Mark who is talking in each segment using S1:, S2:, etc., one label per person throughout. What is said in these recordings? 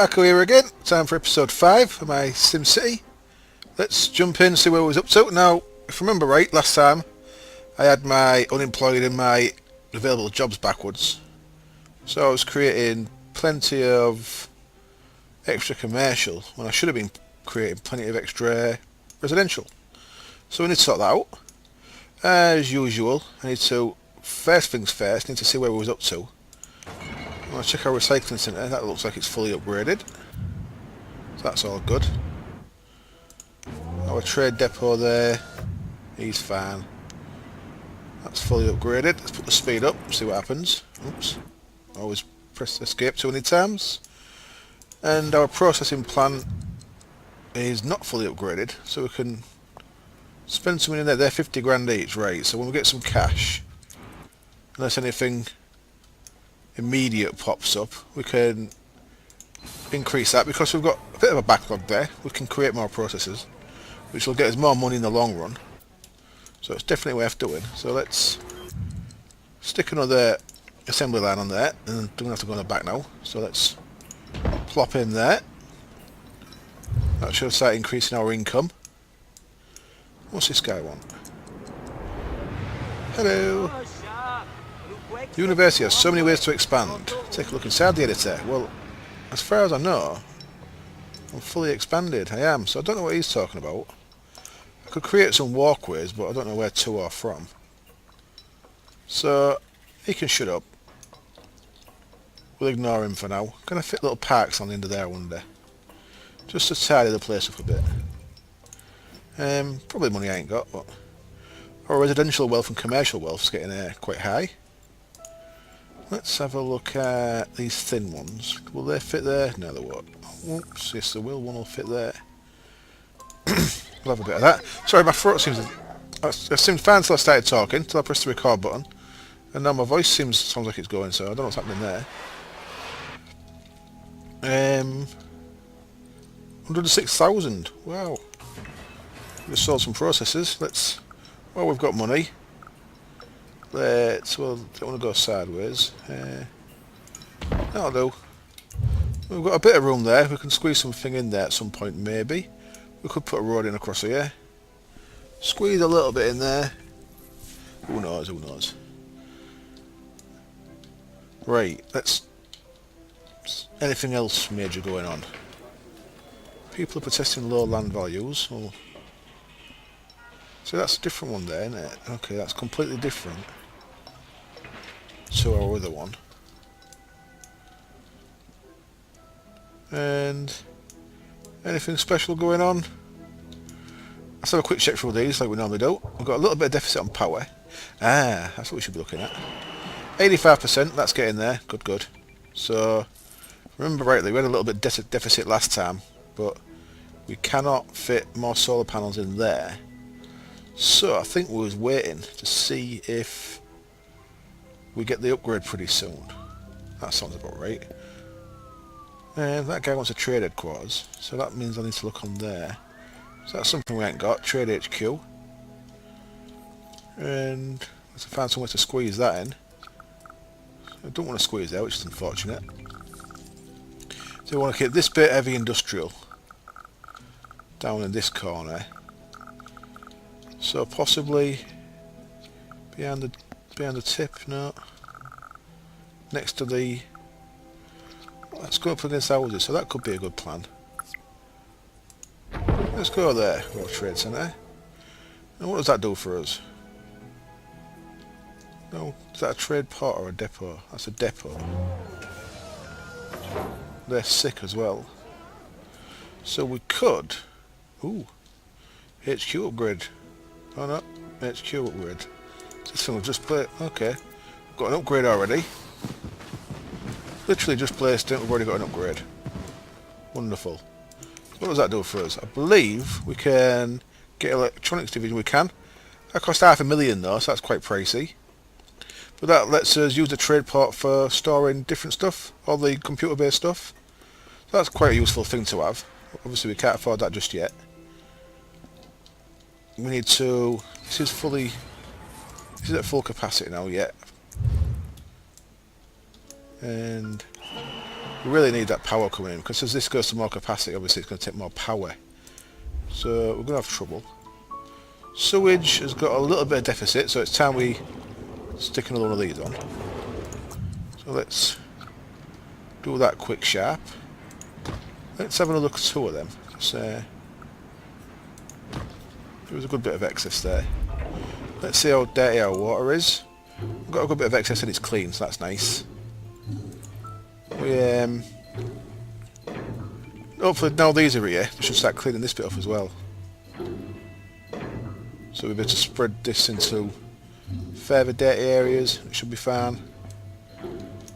S1: Akko here again. Time for episode 5 of my SimCity. Let's jump in and see where we was up to. Now, if I remember right, last time I had my unemployed and my available jobs backwards. So I was creating plenty of extra commercial when I should have been creating plenty of extra residential. So we need to sort that out. As usual, I need to, first things first, need to see where we was up to. I want to check our recycling centre. That looks like it's fully upgraded. So that's all good. Our trade depot there, he's fine. That's fully upgraded. Let's put the speed up, see what happens. Oops. Always press escape too many times. And our processing plant is not fully upgraded, so we can spend some money in there. They're 50 grand each, right? So when we get some cash, unless anything immediate pops up, we can increase that because we've got a bit of a backlog there. We can create more processes, which will get us more money in the long run. So it's definitely worth doing. So let's stick another assembly line on there, and don't have to go on the back now. So let's plop in there. That should start increasing our income. What's this guy want? Hello. The university has so many ways to expand. Take a look inside the editor. Well, as far as I know, I'm fully expanded. I am, so I don't know what he's talking about. I could create some walkways, but I don't know where to or from. So, he can shut up. We'll ignore him for now. Gonna fit little parks on the end of there, I wonder. Just to tidy the place up a bit. Probably money I ain't got, but our residential wealth and commercial wealth's getting quite high. Let's have a look at these thin ones. Will they fit there? No, they won't. Oops, yes they will. One will fit there. We'll have a bit of that. Sorry, my throat seems... I seemed fine until I started talking, until I pressed the record button. And now my voice sounds like it's going, so I don't know what's happening there. 106,000. Wow. Just sold some processes. Let's... Well, we've got money. Let's... Well, don't want to go sideways. That'll do. We've got a bit of room there. We can squeeze something in there at some point, maybe. We could put a road in across here. Squeeze a little bit in there. Who knows, who knows. Right, let's... Anything else major going on? People are protesting low land values. Oh. So that's a different one there, isn't it? Okay, that's completely different to our other one. And anything special going on? Let's have a quick check through these like we normally do. We've got a little bit of deficit on power. Ah, that's what we should be looking at. 85%, that's getting there. Good, good. So, remember rightly, we had a little bit deficit last time, but we cannot fit more solar panels in there. So, I think we was waiting to see if we get the upgrade pretty soon. That sounds about right. And that guy wants a trade headquarters, so that means I need to look on there. So that's something we ain't got, trade HQ. And let's find somewhere to squeeze that in. I don't want to squeeze there, which is unfortunate. So we want to keep this bit heavy industrial down in this corner. So possibly behind the tip, no. Next to the... Let's go up against houses, so that could be a good plan. Let's go there, World Trade Centre. And what does that do for us? No, is that a trade port or a depot? That's a depot. They're sick as well. So we could... Ooh. HQ upgrade. Oh no, HQ upgrade. This thing will just play... Okay. Got an upgrade already. Literally just placed it, we've already got an upgrade. Wonderful. What does that do for us? I believe we can get electronics division. We can. That cost $500,000 though, so that's quite pricey. But that lets us use the trade port for storing different stuff, all the computer based stuff. So that's quite a useful thing to have. Obviously we can't afford that just yet. We need to... This is fully... This is at full capacity now yet. And We really need that power coming in, because as this goes to more capacity, obviously it's going to take more power. So we're going to have trouble. Sewage has got a little bit of deficit, so it's time we stick another one of these on. So let's do that quick sharp. Let's have another two of them. There was a good bit of excess there. Let's see how dirty our water is. We've got a good bit of excess and it's clean, so that's nice. Hopefully now these are here, we should start cleaning this bit off as well. So we'll be able to spread this into further dirty areas. It should be fine.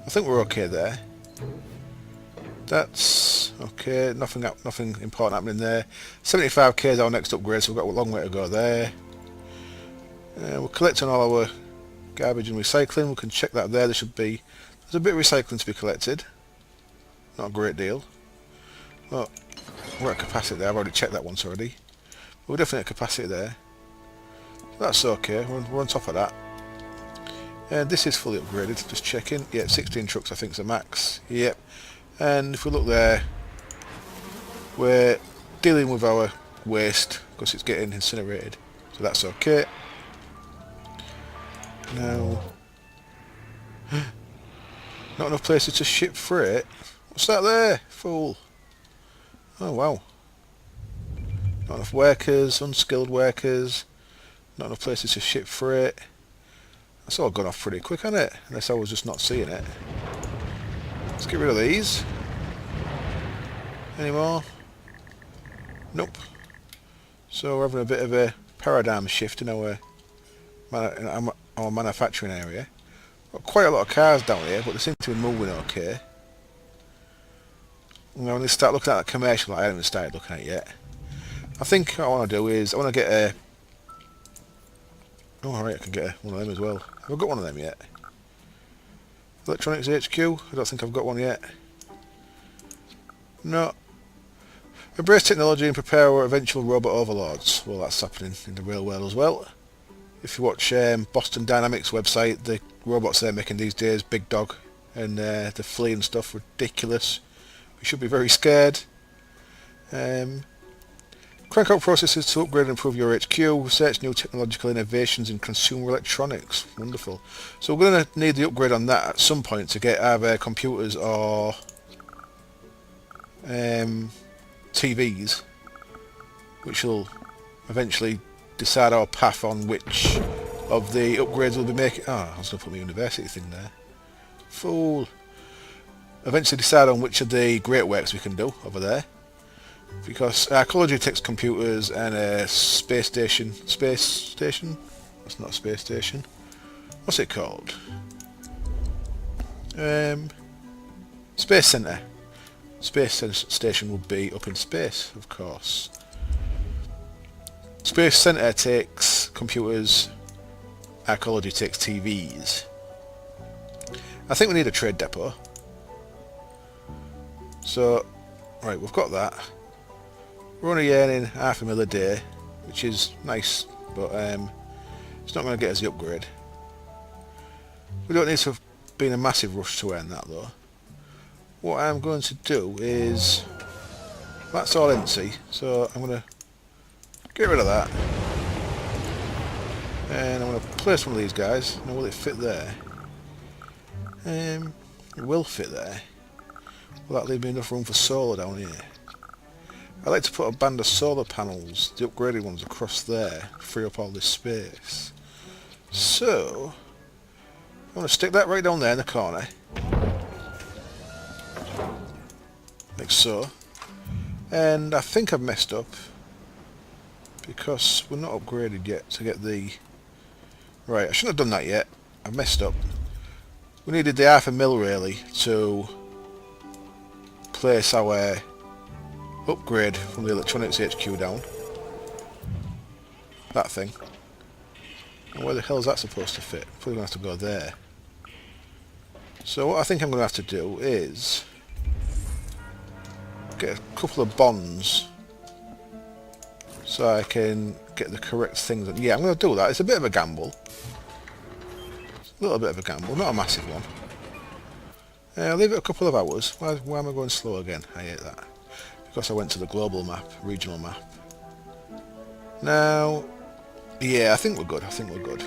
S1: I think we're okay there. That's okay. Nothing important happening there. 75k is our next upgrade, so we've got a long way to go there. We're collecting all our garbage and recycling. We can check that there. There's a bit of recycling to be collected. Not a great deal. Well, we're at capacity there. I've already checked that once already. But we're definitely at capacity there. That's okay. We're on top of that. This is fully upgraded. Just checking. Yeah, 16 trucks I think is the max. Yep. And if we look there, we're dealing with our waste because it's getting incinerated. So that's okay. Now, not enough places to ship freight. What's that there? Fool. Oh wow. Not enough workers, unskilled workers. Not enough places to ship freight. That's all gone off pretty quick, hasn't it? Unless I was just not seeing it. Let's get rid of these. Any more? Nope. So we're having a bit of a paradigm shift in our manufacturing area. Got quite a lot of cars down here, but they seem to be moving okay. When I start looking at that commercial, I haven't started looking at it yet. I think what I want to do is I want to get a... Oh, alright, I can get one of them as well. Have I got one of them yet? Electronics HQ? I don't think I've got one yet. No. Embrace technology and prepare our eventual robot overlords. Well, that's happening in the real world as well. If you watch Boston Dynamics website, the robots they're making these days, Big Dog and the Flea and stuff, ridiculous. We should be very scared. Crank out processes to upgrade and improve your HQ. Research new technological innovations in consumer electronics. Wonderful. So we're going to need the upgrade on that at some point to get either computers or TVs, which will eventually decide our path on which of the upgrades we'll be making. Ah, I was going to put my university thing there. Fool. Eventually decide on which of the great works we can do over there. Because archaeology takes computers and a space station. Space station? That's not a space station. What's it called? Space Centre. Space station would be up in space, of course. Space Centre takes computers. Archaeology takes TVs. I think we need a trade depot. So, right, we've got that. We're only earning $500,000 a day, which is nice, but it's not going to get us the upgrade. We don't need to be in a massive rush to earn that though. What I'm going to do is, that's all empty, so I'm going to get rid of that. And I'm going to place one of these guys. Now will it fit there? It will fit there. Will that leave me enough room for solar down here? I like to put a band of solar panels, the upgraded ones, across there, free up all this space. So, I'm going to stick that right down there in the corner. Like so. And I think I've messed up, because we're not upgraded yet to get the... Right, I shouldn't have done that yet. I've messed up. We needed the $500,000 really to place our upgrade from the electronics HQ down. That thing. And where the hell is that supposed to fit? Probably going to have to go there. So what I think I'm going to have to do is get a couple of bonds so I can get the correct things. Yeah, I'm going to do that. It's a bit of a gamble. A little bit of a gamble, not a massive one. I'll leave it a couple of hours. Why am I going slow again? I hate that. Because I went to the global map, regional map. Now, yeah, I think we're good. I think we're good.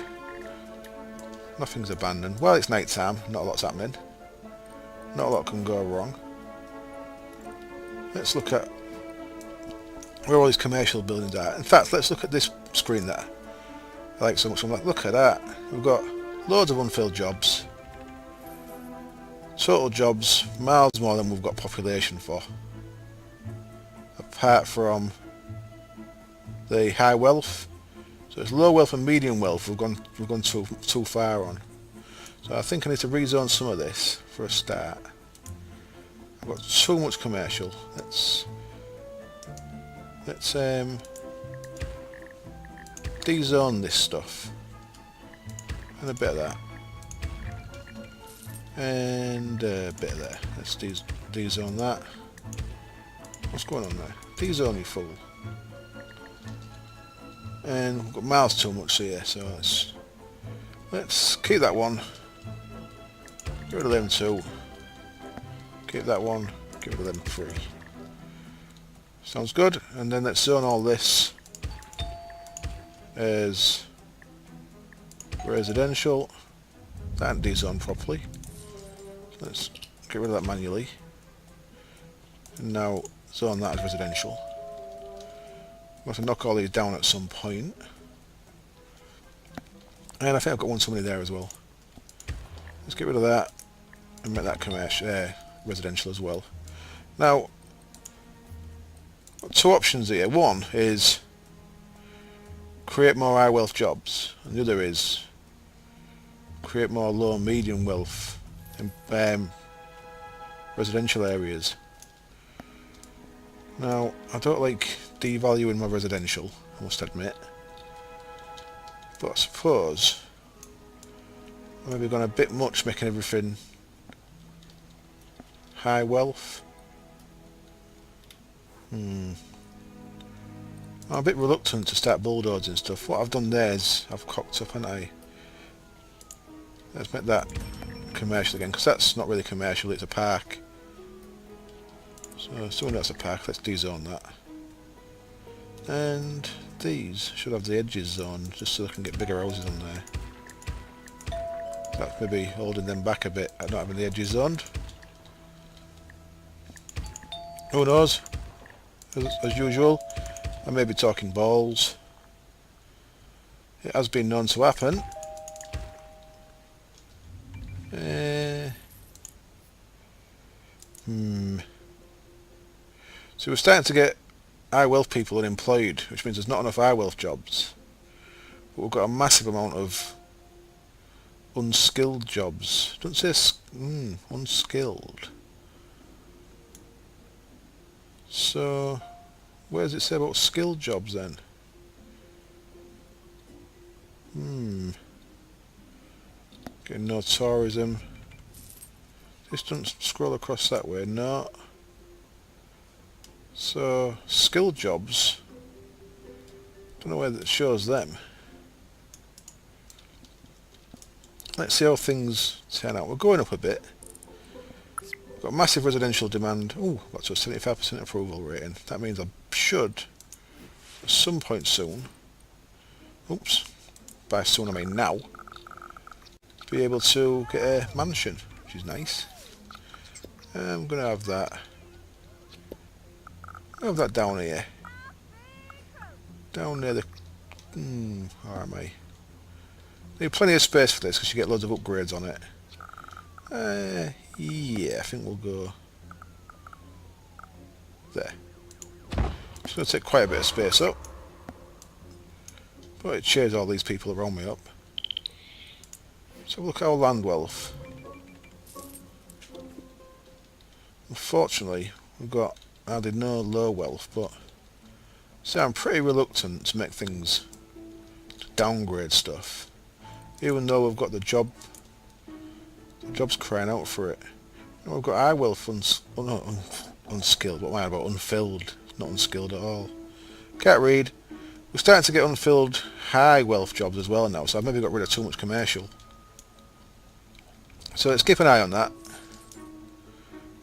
S1: Nothing's abandoned. Well, it's night time. Not a lot's happening. Not a lot can go wrong. Let's look at where all these commercial buildings are. In fact, let's look at this screen there. I like so much. I'm like, look at that. We've got loads of unfilled jobs. Total jobs, miles more than we've got population for. Apart from the high wealth. So it's low wealth and medium wealth we've gone too far on. So I think I need to rezone some of this for a start. I've got too much commercial. Let's dezone this stuff. And a bit of that. And a bit of there. Let's dezone that. What's going on there? Dezone you fool. And we've got miles too much here, so let's keep that one. Get rid of them two. Keep that one. Get rid of them three. Sounds good. And then let's zone all this as residential. That ain't dezoned properly. Let's get rid of that manually. And now zone that as residential. I'm going to knock all these down at some point. And I think I've got one somebody there as well. Let's get rid of that and make that commercial, residential as well. Now, two options here. One is create more high wealth jobs, and the other is create more low and medium wealth in residential areas. Now, I don't like devaluing my residential, I must admit. But I suppose I maybe gone a bit much making everything high wealth. I'm a bit reluctant to start bulldozing stuff. What I've done there is I've cocked up, haven't I? Let's make that commercial again, because that's not really commercial, it's a park. So assuming that's a park, let's dezone that. And these should have the edges zoned, just so I can get bigger houses on there. That's maybe holding them back a bit at not having the edges zoned. Who knows? As usual, I may be talking balls. It has been known to happen. So we're starting to get high wealth people unemployed, which means there's not enough high wealth jobs. But we've got a massive amount of unskilled jobs. Don't say unskilled. So where does it say about skilled jobs then? Getting no tourism. Just don't scroll across that way. No. So skilled jobs. Don't know where that shows them. Let's see how things turn out. We're going up a bit. We've got massive residential demand. Oh, got to a 75% approval rating. That means I should, at some point soon, oops, by soon I mean now, be able to get a mansion, which is nice. I'm going to have that. I'll have that down here. Down near the... where am I? Need plenty of space for this because you get loads of upgrades on it. Yeah, I think we'll go there. It's going to take quite a bit of space up. But it cheers all these people around me up. So look at our land wealth. Unfortunately, we've got added no low wealth, but so I'm pretty reluctant to make things, to downgrade stuff. Even though we've got the jobs crying out for it. And we've got high wealth unskilled, what am I about? Unfilled, not unskilled at all. Can't read. We're starting to get unfilled high wealth jobs as well now, so I've maybe got rid of too much commercial. So let's keep an eye on that.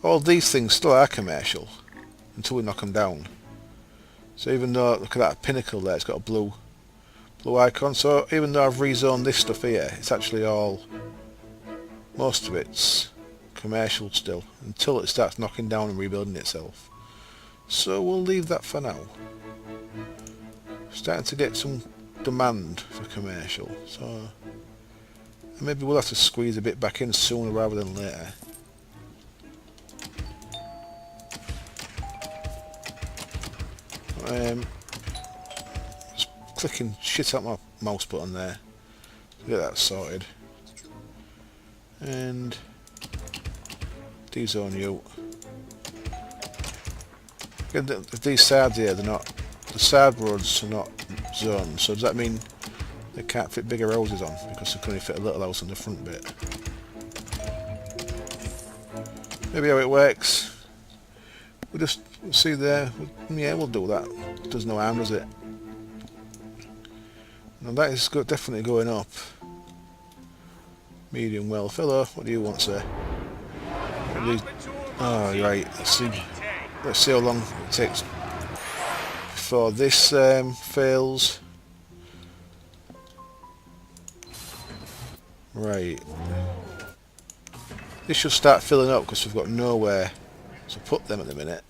S1: All these things still are commercial until we knock them down. So even though, look at that pinnacle there, it's got a blue icon. So even though I've rezoned this stuff here, it's actually all, most of it's commercial still, until it starts knocking down and rebuilding itself. So we'll leave that for now. Starting to get some demand for commercial, so maybe we'll have to squeeze a bit back in sooner rather than later. Just clicking shit out my mouse button there to get that sorted. And dezone you. Again, these sides here, they're not, the side roads are not zoned, so does that mean they can't fit bigger houses on because they can only fit a little house on the front bit? Maybe how it works. We'll just see there. Yeah, we'll do that. Does no harm, does it? Now that is definitely going up. Medium wealth. Hello, what do you want, sir? Oh, right. Let's see how long it takes before this fails. Right. This should start filling up because we've got nowhere to put them at the minute.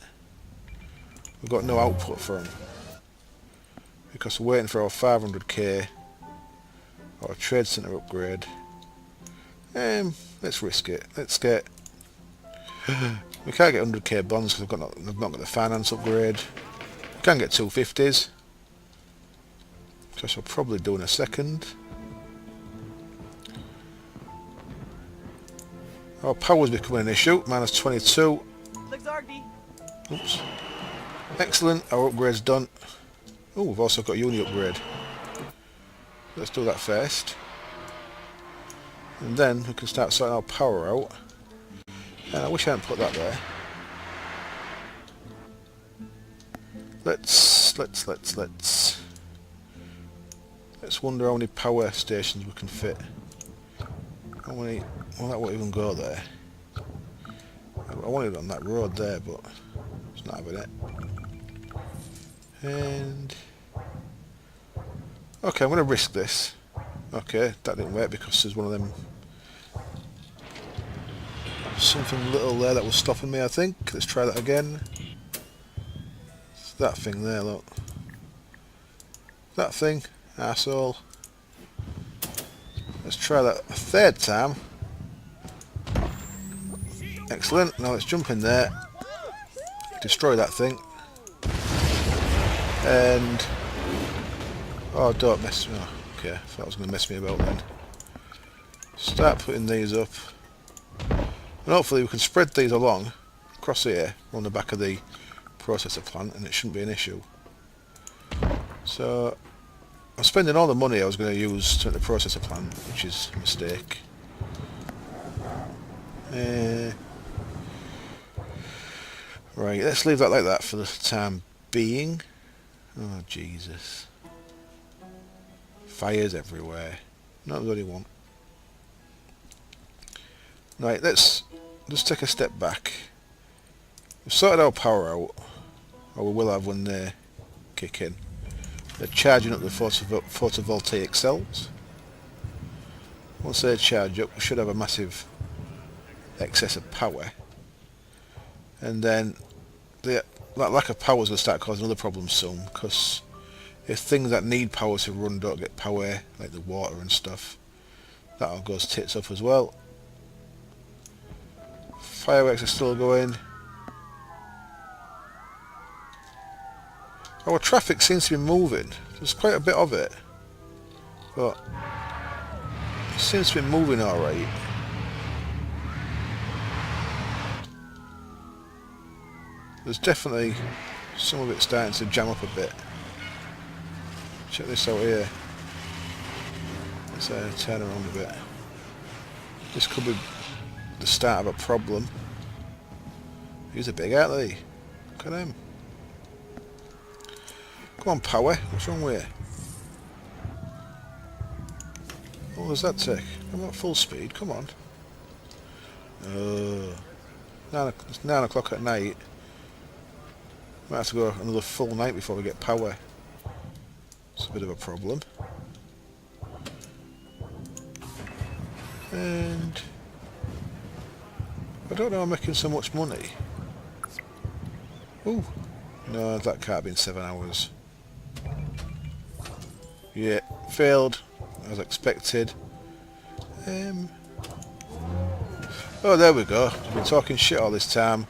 S1: We've got no output for them because we're waiting for our 500k or a trade centre upgrade. Let's risk it. Let's get. We can't get 100k bonds because we've not got the finance upgrade. We can get 250s, which I'll probably do in a second. Our power's becoming an issue. Minus 22. Oops. Excellent. Our upgrade's done. Oh, we've also got uni upgrade. Let's do that first. And then we can start sorting our power out. And I wish I hadn't put that there. Let's wonder how many power stations we can fit. How many? Well, that won't even go there. I wanted it on that road there, but it's not having it. And okay, I'm going to risk this. Okay, that didn't work because there's one of them. Something little there that was stopping me, I think. Let's try that again. It's that thing there, look. That thing, arsehole. Let's try that a third time. Excellent. Now let's jump in there. Destroy that thing. And oh, don't mess me. Oh, okay, I thought that was going to mess me about then. Start putting these up. And hopefully we can spread these along across here on the back of the processor plant and it shouldn't be an issue. So I'm spending all the money I was going to use to make the processor plant, which is a mistake. Right, let's leave that like that for the time being. Oh Jesus. Fires everywhere. Not the only one. Right, let's just take a step back. We've sorted our power out, or we will have when they kick in. They're charging up the photovoltaic cells. Once they charge up, we should have a massive excess of power. And then that lack of power is going to start causing other problems soon, because if things that need power to run don't get power, like the water and stuff, that all goes tits up as well. Fireworks are still going. Our traffic seems to be moving. There's quite a bit of it, but it seems to be moving alright. There's definitely some of it starting to jam up a bit. Check this out here. Let's turn around a bit. This could be the start of a problem. These are big, aren't they? Look at them. Come on, power. What's wrong with you? What does that take? I'm at full speed. Come on. It's 9 o'clock at night. Might have to go another full night before we get power. It's a bit of a problem. And I don't know how I'm making so much money. Ooh. No, that can't be in 7 hours. Yeah, failed as expected. Oh, there we go. I've been talking shit all this time.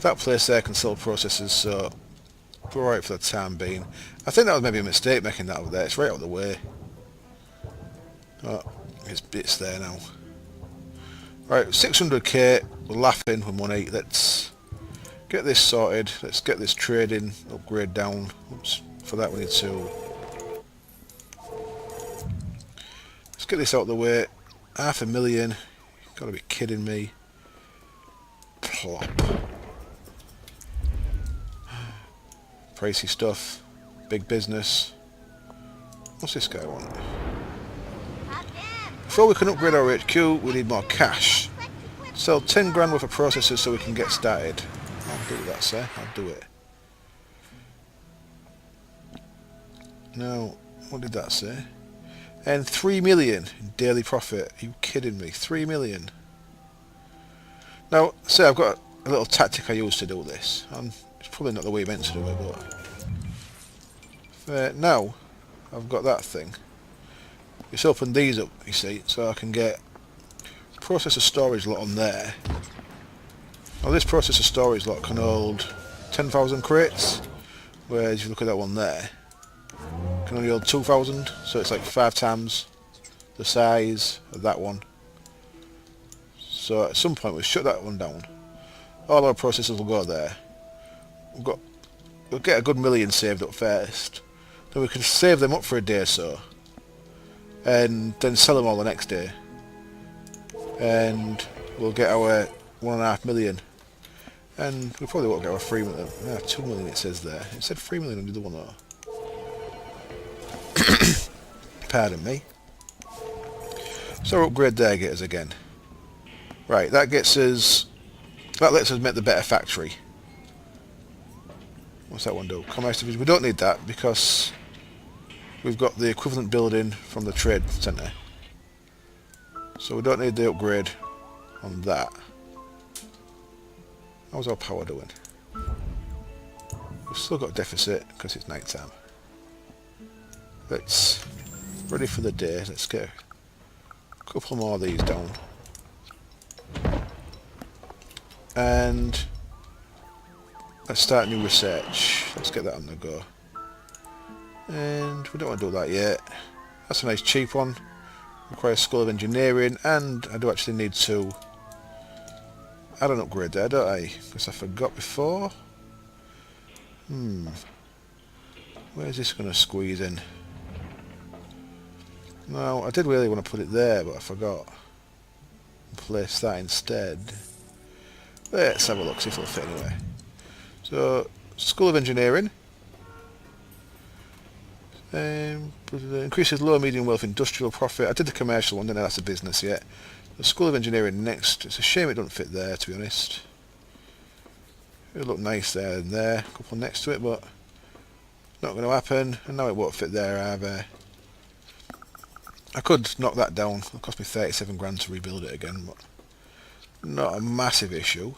S1: That place there can sell processors, so we're alright for the time being. I think that was maybe a mistake making that over there. It's right out of the way. Oh, it's there now. Right, 600k. We're laughing with money. Let's get this sorted. Let's get this trading upgrade down. Oops. For that we need to... Let's get this out of the way. 500,000. You've got to be kidding me. Plop. Pricey stuff. Big business. What's this guy want? Before we can upgrade our HQ, we need more cash. Sell 10 grand worth of processors so we can get started. I'll do that, sir. I'll do it. Now, what did that say? And 3 million in daily profit. Are you kidding me? 3 million. Now, say I've got a little tactic I use to do this. It's probably not the way you meant to do it, but... now, I've got that thing. Just open these up, you see, so I can get processor storage lot on there. Now this processor storage lot can hold 10,000 crates, whereas if you look at that one there, it can only hold 2,000, so it's like 5 times the size of that one. So at some point we'll shut that one down. All our processors will go there. We'll get a good million saved up first. Then we can save them up for a day or so. And then sell them all the next day. And we'll get our 1.5 million. And we probably won't get our 3 million. 2 million it says there. It said 3 million on the other one though. Pardon me. So upgrade there get us again. Right, that gets us... That lets us make the better factory. What's that one do? Commerce division. We don't need that because we've got the equivalent building from the trade centre. So we don't need the upgrade on that. How's our power doing? We've still got deficit because it's night time. Let's... Ready for the day. Let's get a couple more of these down. And let's start new research. Let's get that on the go. And we don't want to do that yet. That's a nice cheap one. Requires School of Engineering, and I do actually need to add an upgrade there, don't I? Because I forgot before. Where's this going to squeeze in? No, I did really want to put it there, but I forgot. Place that instead. Let's have a look, see if it'll fit anyway. So, School of Engineering. Increases low and medium wealth industrial profit. I did the commercial one, didn't I? That's a business yet. The School of Engineering next. It's a shame it doesn't fit there, to be honest. It would look nice there and there. A couple next to it, but not going to happen. And now it won't fit there either. I could knock that down. It'll cost me 37 grand to rebuild it again, but not a massive issue.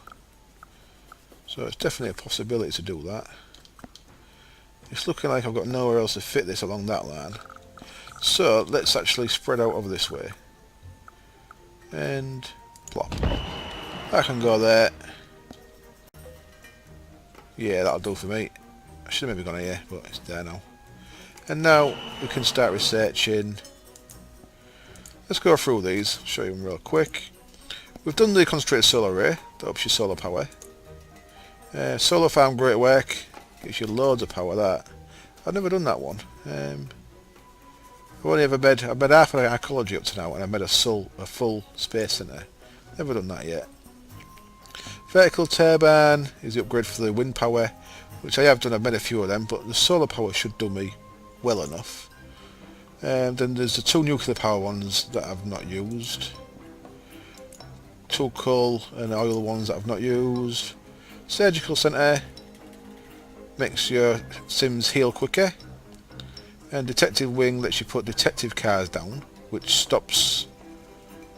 S1: So it's definitely a possibility to do that. It's looking like I've got nowhere else to fit this along that line. So let's actually spread out over this way. And plop. That can go there. Yeah, that'll do for me. I should have maybe gone here, but it's there now. And now we can start researching. Let's go through these, show you them real quick. We've done the concentrated solar array, that ups your solar power. Solar farm, great work. Gives you loads of power, that. I've never done that one. I've only ever made half an ecology up to now, and I've made a full space centre. Never done that yet. Vertical turbine is the upgrade for the wind power, which I have done. I've made a few of them, but the solar power should do me well enough. Then there's the 2 nuclear power ones that I've not used. tool cull and oil the ones that I've not used. Surgical centre makes your Sims heal quicker. And detective wing lets you put detective cars down, which stops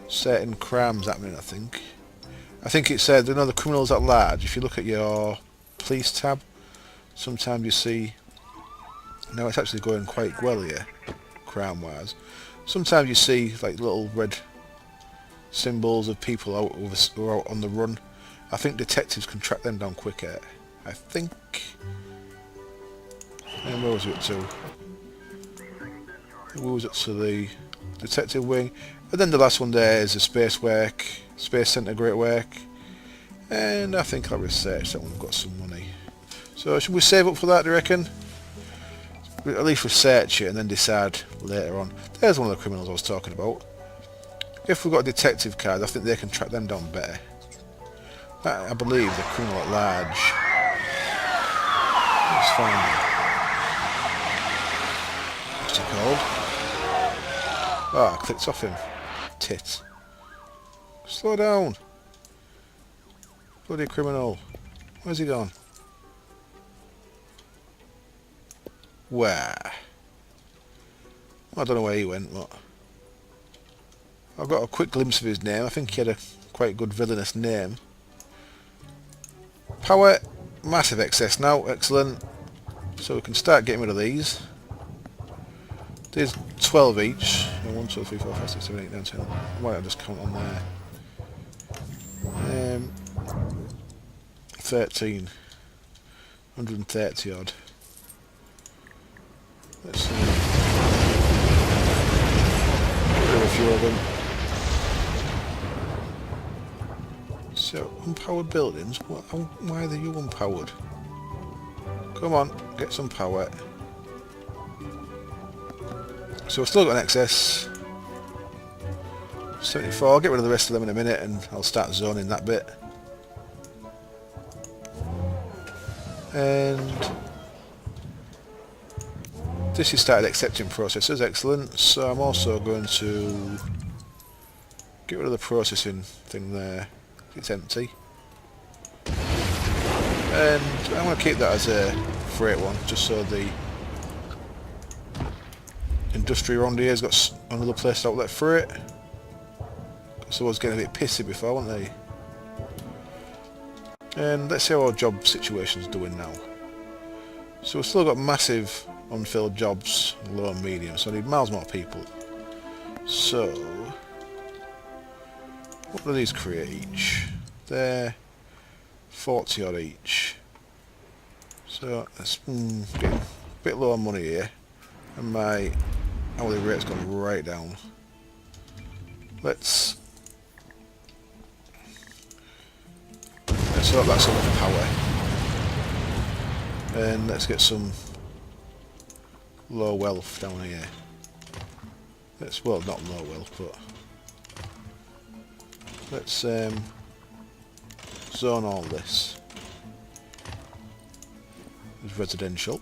S1: certain crimes happening, I think. I think it said, the criminals at large, if you look at your police tab, sometimes you see, now it's actually going quite well here, crime wise. Sometimes you see like little red symbols of people out who are out on the run. I think detectives can track them down quicker. I think. And where was it to? We was up to the detective wing, and then the last one there is the space centre, great work, and I think I'll research that one. We've got some money, so should we save up for that, do you reckon? At least research it and then decide later on. There's one of the criminals I was talking about. If we've got a detective card, I think they can track them down better. I believe the criminal at large. Let's find him. What's he called? Oh, I clicked off him. Tit. Slow down. Bloody criminal. Where's he gone? Where? I don't know where he went, but I've got a quick glimpse of his name. I think he had a quite good villainous name. Power, massive excess now, excellent. So we can start getting rid of these. There's 12 each. 1, 2, 3, 4, 5, 6, 7, 8, 9, 10. Why don't I just count on there? 13. 130 odd. Let's see. Get rid of a few of them. So, unpowered buildings? Why are they you unpowered? Come on, get some power. So we've still got an excess. 74, I'll get rid of the rest of them in a minute and I'll start zoning that bit. And this is started accepting processors, excellent. So I'm also going to get rid of the processing thing there. It's empty. And I'm going to keep that as a freight one, just so the industry around here has got another place to outlet for it. Because I was getting a bit pissy before, weren't they? And let's see how our job situation's doing now. So we've still got massive unfilled jobs, low and medium, so I need miles more people. So what do these create each? They're 40 odd each. So that's getting a bit low on money here. And my hourly rate's gone right down. Let's hope that's enough power. And let's get some low wealth down here. Well, not low wealth, but let's zone all this as residential.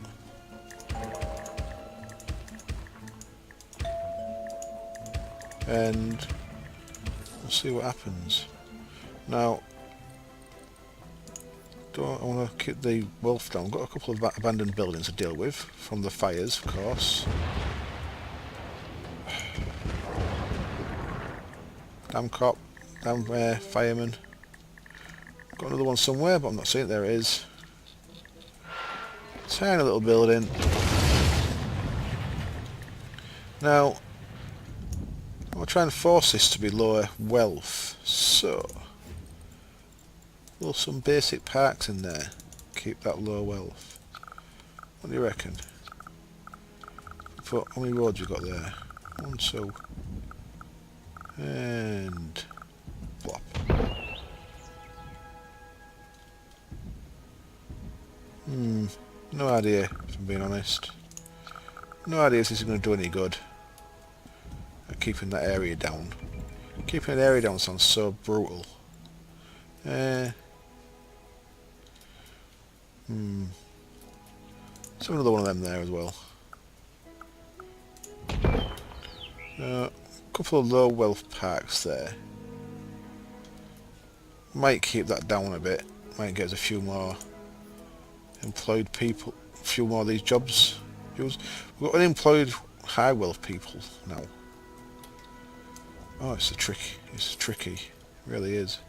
S1: And we'll see what happens. Now, I want to keep the wealth down. I've got a couple of abandoned buildings to deal with from the fires, of course. Damn cop, damn fireman. Got another one somewhere, but I'm not seeing it. There it is. Tiny little building. Now, I'll try and force this to be lower wealth. So, well, some basic parks in there. Keep that low wealth. What do you reckon? How many roads you got there? 1, 2, and plop. No idea, if I'm being honest. No idea if this is going to do any good at keeping that area down. Keeping an area down sounds so brutal. Let's have another one of them there as well. A couple of low wealth parks there. Might keep that down a bit. Might get us a few more employed people, a few more of these jobs. We've got unemployed high wealth people now. Oh, it's tricky. It really is.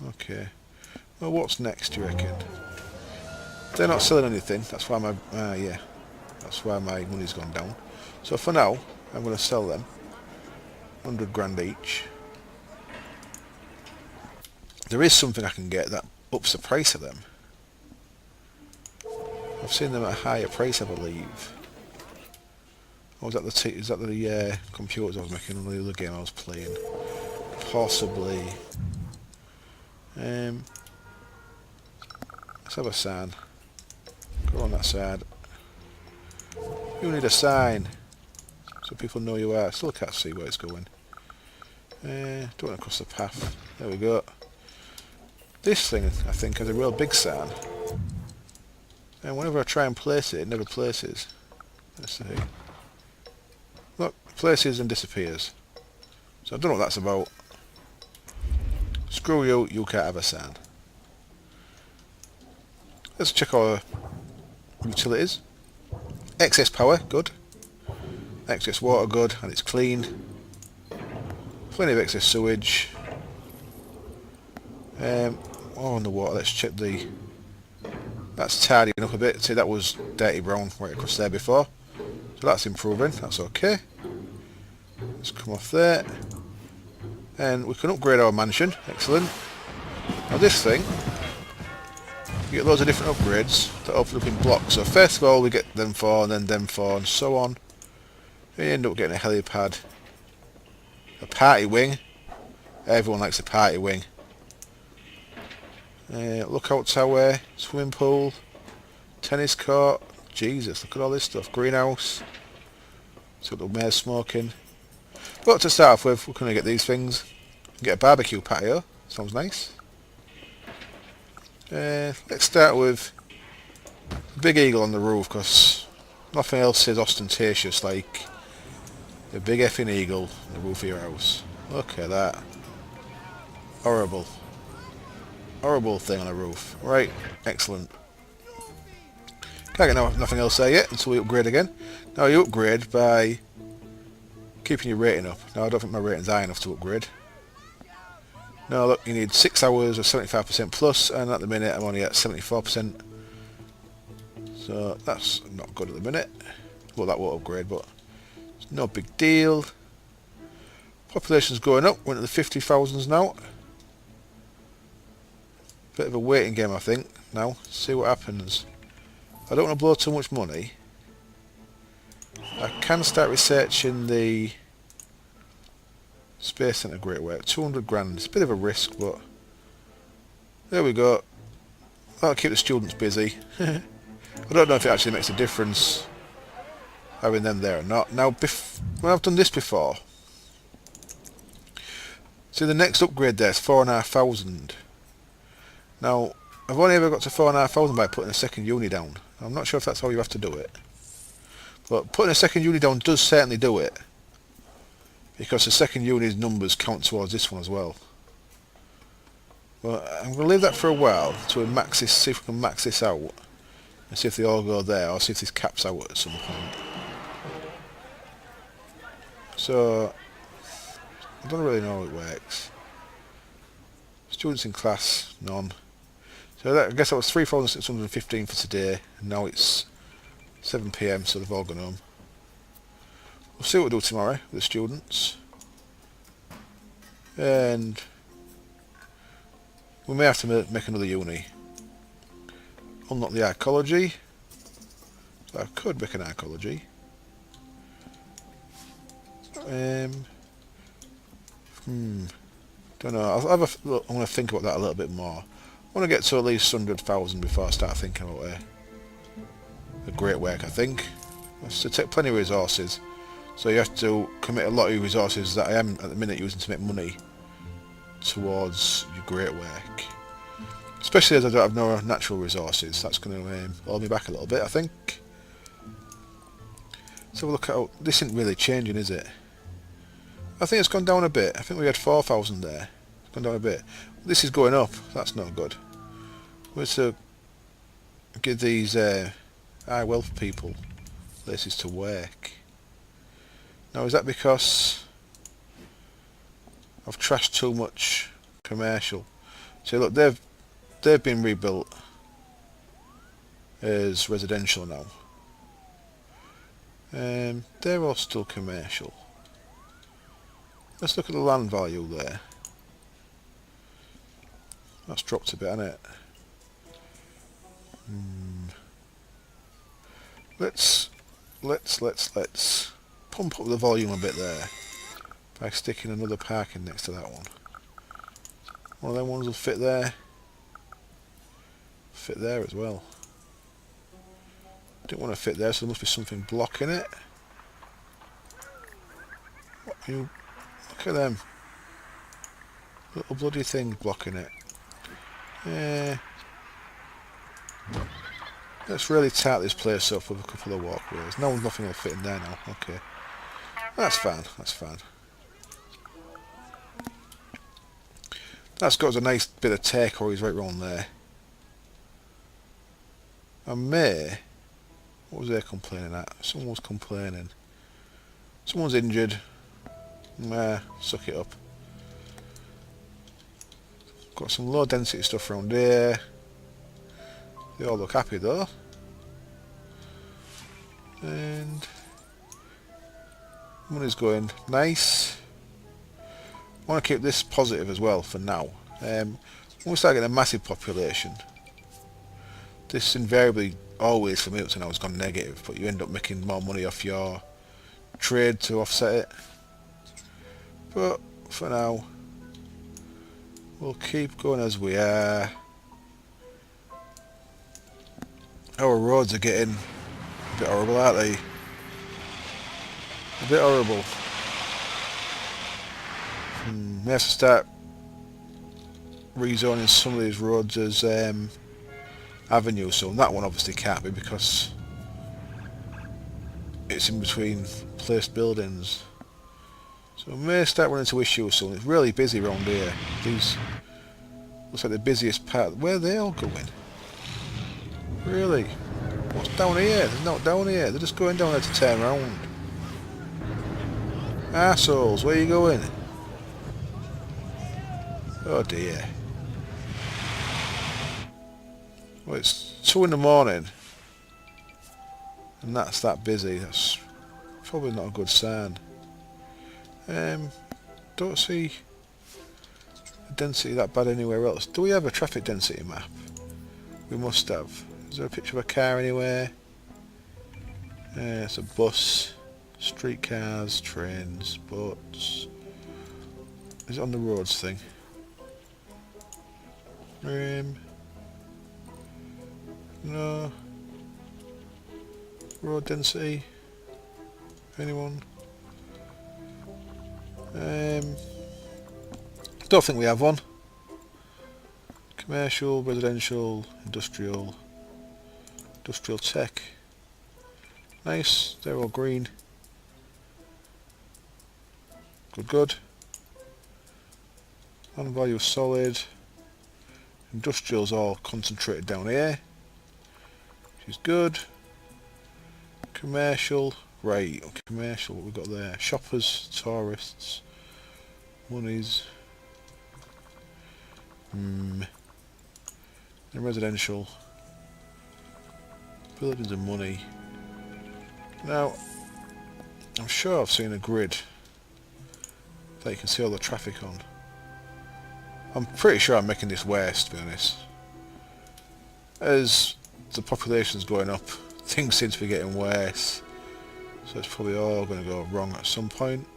S1: Okay. Well, what's next, do you reckon? They're not selling anything. That's why that's why my money's gone down. So for now, I'm going to sell them. 100 grand each. There is something I can get that ups the price of them. I've seen them at a higher price, I believe. Or was that the computers I was making on the other game I was playing? Possibly. Let's have a sign. Go on that side. You need a sign so people know you are. Still can't see where it's going. Don't want to cross the path. There we go. This thing, I think, has a real big sign. And whenever I try and place it, it never places. Let's see. Look, places and disappears. So I don't know what that's about. Screw you, you can't have a sign. Let's check our utilities. Excess power, good. Excess water, good, and it's clean. Plenty of excess sewage. On the water, let's check the... That's tidying up a bit. See, that was dirty brown right across there before. So that's improving, that's okay. Let's come off there. And we can upgrade our mansion, excellent. Now this thing, you get loads of different upgrades that open up in blocks. So first of all we get them 4 and then them 4 and so on. We end up getting a helipad. A party wing. Everyone likes a party wing. Lookout tower, swimming pool, tennis court. Jesus, look at all this stuff. Greenhouse. So the mayor's smoking. But to start off with, we're going to get these things. Get a barbecue patio. Sounds nice. Let's start with the big eagle on the roof, because nothing else is ostentatious like the big effing eagle on the roof of your house. Look at that. Horrible. Horrible thing on a roof. Right, excellent. Can't get nothing else there yet until we upgrade again. Now you upgrade by keeping your rating up. Now I don't think my rating's high enough to upgrade. No, look, you need 6 hours of 75% plus, and at the minute I'm only at 74%. So that's not good at the minute. Well, that won't upgrade, but it's no big deal. Population's going up. We're into the 50,000s now. Bit of a waiting game, I think, now. See what happens. I don't want to blow too much money. I can start researching the Space Centre Great Work. 200 grand. It's a bit of a risk, but there we go. That'll keep the students busy. I don't know if it actually makes a difference having them there or not. Now, when I've done this before, see the next upgrade there is 4,500. Now, I've only ever got to 4,500 by putting a second uni down. I'm not sure if that's how you have to do it. But putting a second uni down does certainly do it. Because the second uni's numbers count towards this one as well. But I'm going to leave that for a while to max this, see if we can max this out. And see if they all go there, or see if this caps out at some point. So, I don't really know how it works. Students in class, none. So I guess that was 3,615 for today, and now it's 7 PM, so they've all gone home. We'll see what we do tomorrow with the students. And we may have to make another uni. Unlock the archaeology. So I could make an archaeology. Don't know. I'll have a look. I want to think about that a little bit more. I want to get to at least 100,000 before I start thinking about a great work, I think. It's to take plenty of resources. So you have to commit a lot of resources that I am at the minute using to make money towards your great work. Especially as I don't have no natural resources. That's going to hold me back a little bit, I think. So we'll look at... this isn't really changing, is it? I think it's gone down a bit. I think we had 4,000 there. It's gone down a bit. This is going up. That's not good. We're to give these high wealth people places to work. Now, is that because I've trashed too much commercial? So look, they've been rebuilt as residential now. They're all still commercial. Let's look at the land value there. That's dropped a bit, hasn't it? Let's pump up the volume a bit there by sticking another parking next to that one. One of them ones will fit there. Fit there as well. Didn't want to fit there, so there must be something blocking it. What are you? Look at them. Little bloody things blocking it. Let's really tart this place up with a couple of walkways. No, nothing will fit in there now. Okay. That's fine. That's fine. That's got us a nice bit of takeaways right round there. And May, what was they complaining at? Someone was complaining. Someone's injured. Suck it up. Got some low density stuff around here. They all look happy though. And money's going nice. I want to keep this positive as well for now. When we start getting a massive population, this invariably always for me up to now has gone negative, but you end up making more money off your trade to offset it. But for now, we'll keep going as we are. Our roads are getting a bit horrible, aren't they? A bit horrible. We have to start rezoning some of these roads as avenues, so that one obviously can't be because it's in between placed buildings. So we may start running into issues soon. It's really busy around here. These looks like the busiest part. Where are they all going? Really? What's down here? There's not down here. They're just going down there to turn around. Arseholes, where are you going? Oh dear. Well, it's 2 in the morning and that's that busy. That's probably not a good sign. Don't see the density that bad anywhere else. Do we have a traffic density map? We must have. Is there a picture of a car anywhere? It's a bus, streetcars, trains, boats. Is it on the roads thing? No. Road density. Anyone? Don't think we have one. Commercial, residential, industrial, industrial tech. Nice, they're all green. Good, good. Land value solid. Industrial's all concentrated down here, which is good. Commercial, right, commercial, what we've got there? Shoppers, tourists, monies. And residential, buildings and money. Now, I'm sure I've seen a grid that you can see all the traffic on. I'm pretty sure I'm making this worse, to be honest. As the population's going up, things seem to be getting worse. So it's probably all going to go wrong at some point.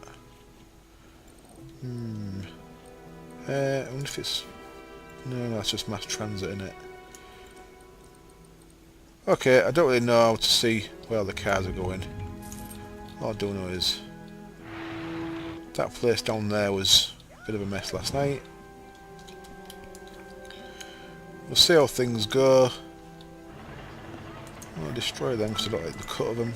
S1: I wonder if it's... No, that's just mass transit, isn't it? Okay, I don't really know how to see where the cars are going. All I do know is that place down there was a bit of a mess last night. We'll see how things go. I'm going to destroy them because I don't like the cut of them.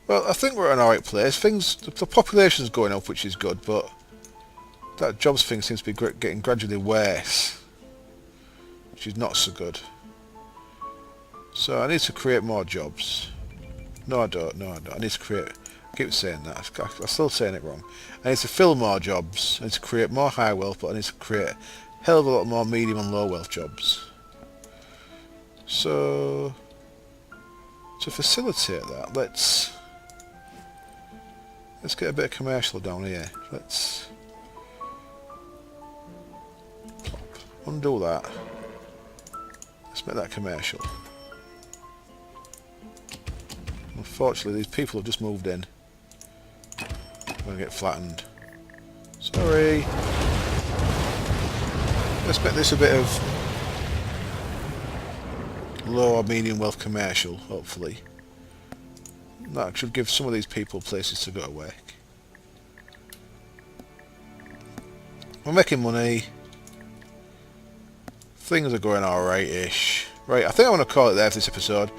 S1: Well, I think we're in an alright place. The population's going up, which is good, but that jobs thing seems to be getting gradually worse, which is not so good. So I need to create more jobs. No, I don't. No, I don't. I need to create... I keep saying that. I'm still saying it wrong. I need to fill more jobs. I need to create more high wealth, but I need to create a hell of a lot more medium and low wealth jobs. So, to facilitate that, let's get a bit of commercial down here. Let's undo that. Let's make that commercial. Unfortunately, these people have just moved in. I'm going to get flattened. Sorry. Let's make this a bit of low or medium wealth commercial, hopefully. That should give some of these people places to go to work. We're making money. Things are going alright-ish. Right, I think I want to call it there for this episode.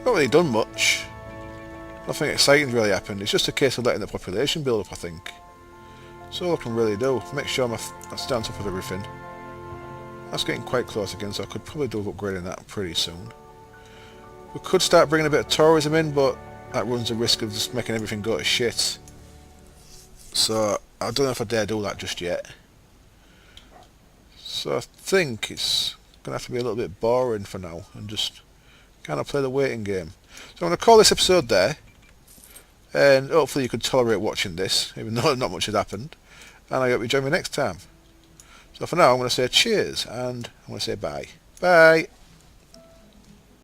S1: Not really done much. Nothing exciting really happened. It's just a case of letting the population build up, I think. That's all I can really do. Make sure I stay on top of everything. That's getting quite close again, so I could probably do with upgrading that pretty soon. We could start bringing a bit of tourism in, but that runs the risk of just making everything go to shit. So I don't know if I dare do that just yet. So I think it's going to have to be a little bit boring for now and just kind of play the waiting game. So I'm going to call this episode there, and hopefully you could tolerate watching this, even though not much has happened, and I hope you join me next time. So for now I'm going to say cheers, and I'm going to say bye. Bye!